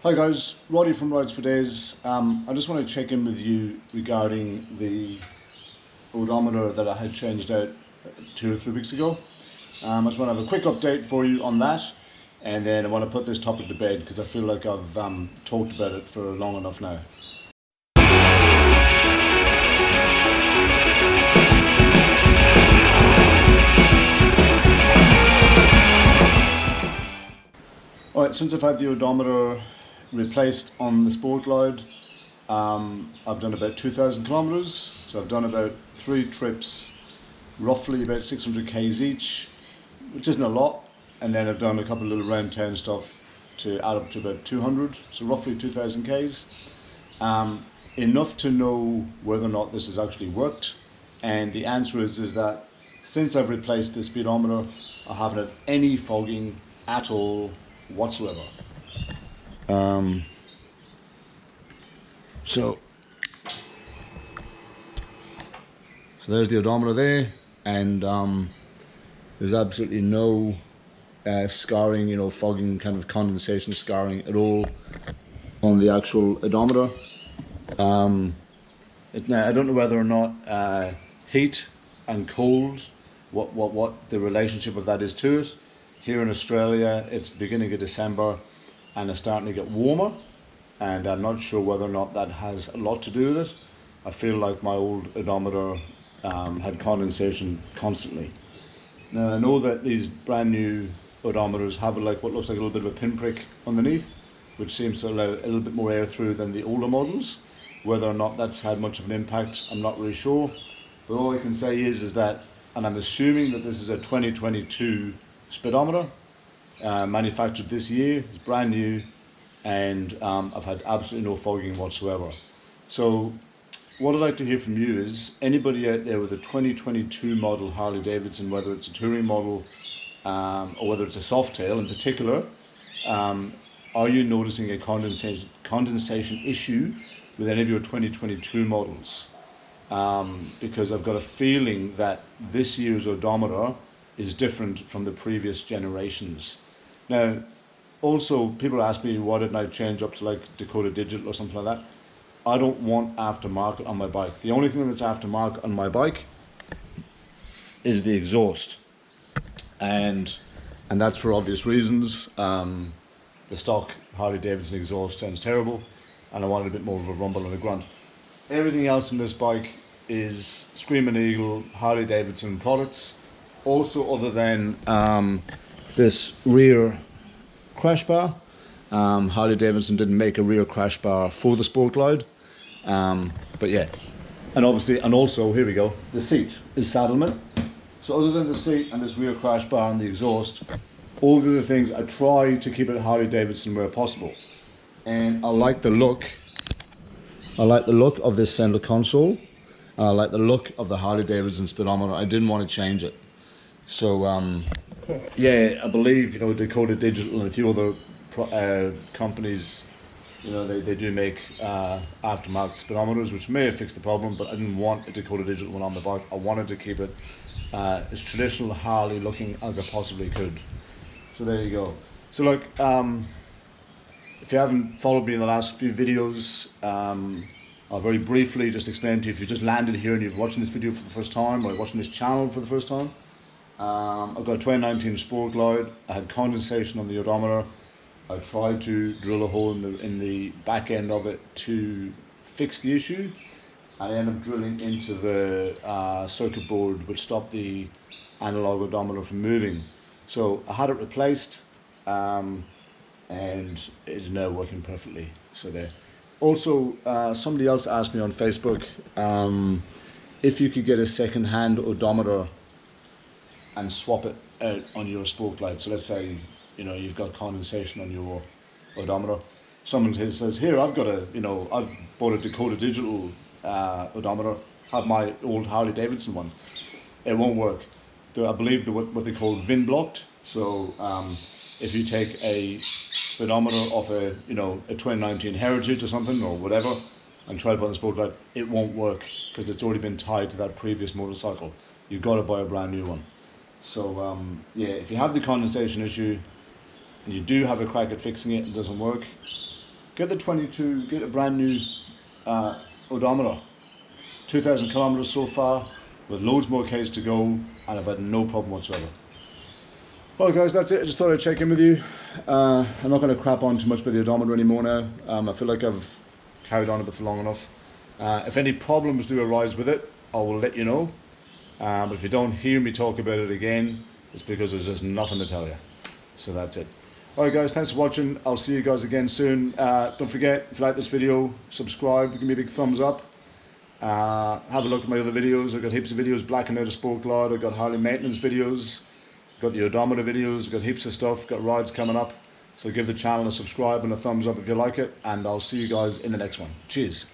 Hi guys, Roddy from Rides for Days. I just want to check in with you regarding the odometer that I had changed out 2 or 3 weeks ago. I just want to have a quick update for you on that, and then I want to put this topic to bed because I feel like I've talked about it for long enough now. Alright, since I've had the odometer replaced on the Sport Glide, I've done about 2,000 kilometers. So I've done about 3 trips, roughly about 600 k's each, which isn't a lot. And then I've done a couple of little round town stuff to add up to about 200, so roughly 2,000 k's. Enough to know whether or not this has actually worked. And the answer is that since I've replaced the speedometer, I haven't had any fogging at all whatsoever. So there's the odometer there, and there's absolutely no scarring, fogging, kind of condensation scarring at all on the actual odometer. Now I don't know whether or not heat and cold, what the relationship of that is to it. Here in Australia, it's the beginning of December and it's starting to get warmer, and I'm not sure whether or not that has a lot to do with it. I feel like my old odometer had condensation constantly. Now I know that these brand new odometers have what looks like a little bit of a pinprick underneath, which seems to allow a little bit more air through than the older models. Whether or not that's had much of an impact, I'm not really sure. But all I can say is that, and I'm assuming that this is a 2022 speedometer, manufactured this year, it's brand new, and I've had absolutely no fogging whatsoever. So what I'd like to hear from you is, anybody out there with a 2022 model Harley Davidson, whether it's a touring model or whether it's a Softail in particular, are you noticing a condensation issue with any of your 2022 models? Because I've got a feeling that this year's odometer is different from the previous generations. Now, also people ask me, why didn't I change up to like Dakota Digital or something like that? I don't want aftermarket on my bike. The only thing that's aftermarket on my bike is the exhaust, and that's for obvious reasons. The stock Harley Davidson exhaust sounds terrible, and I wanted a bit more of a rumble and a grunt. Everything else in this bike is Screaming Eagle Harley Davidson products. Also, other than this rear crash bar, Harley Davidson didn't make a rear crash bar for the Sport Glide, but yeah. And obviously, and also, here we go, the seat is Saddlemen. So other than the seat and this rear crash bar and the exhaust, all the other things, I try to keep it Harley Davidson where possible. And I like the look. I like the look of this center console. I like the look of the Harley Davidson speedometer. I didn't want to change it. So yeah, I believe Dakota Digital and a few other companies, they do make aftermarket speedometers, which may have fixed the problem, but I didn't want a Dakota Digital one on the bike. I wanted to keep it as traditional Harley looking as I possibly could. So there you go. So look, if you haven't followed me in the last few videos, I'll very briefly just explain to you, if you just landed here and you're watching this video for the first time, or you're watching this channel for the first time, I've got a 2019 Sport Glide. I had condensation on the odometer. I tried to drill a hole in the back end of it to fix the issue. I ended up drilling into the circuit board, which stopped the analog odometer from moving. So I had it replaced, and it is now working perfectly. So there. Also, somebody else asked me on Facebook if you could get a second-hand odometer and swap it out on your Sport Glide. So let's say you've got condensation on your odometer. Someone says, here, I've bought a Dakota Digital odometer, have my old Harley Davidson one. It won't work. I believe what they call VIN blocked. So if you take a speedometer off a 2019 Heritage or something or whatever and try to put on the Sport Glide, it won't work because it's already been tied to that previous motorcycle. You've got to buy a brand new one. So yeah, if you have the condensation issue and you do have a crack at fixing it and it doesn't work, get the 22, get a brand new odometer. 2,000 kilometers so far, with loads more Ks to go, and I've had no problem whatsoever. Well guys, that's it. I just thought I'd check in with you. I'm not going to crap on too much with the odometer anymore now. I feel like I've carried on a bit for long enough. If any problems do arise with it, I will let you know. But if you don't hear me talk about it again, it's because there's just nothing to tell you. So that's it. Alright guys, thanks for watching. I'll see you guys again soon. Don't forget, if you like this video, subscribe, give me a big thumbs up. Have a look at my other videos. I've got heaps of videos, blacking out a spoke rod. I've got Harley maintenance videos, got the odometer videos, got heaps of stuff, got rides coming up. So give the channel a subscribe and a thumbs up if you like it, and I'll see you guys in the next one. Cheers.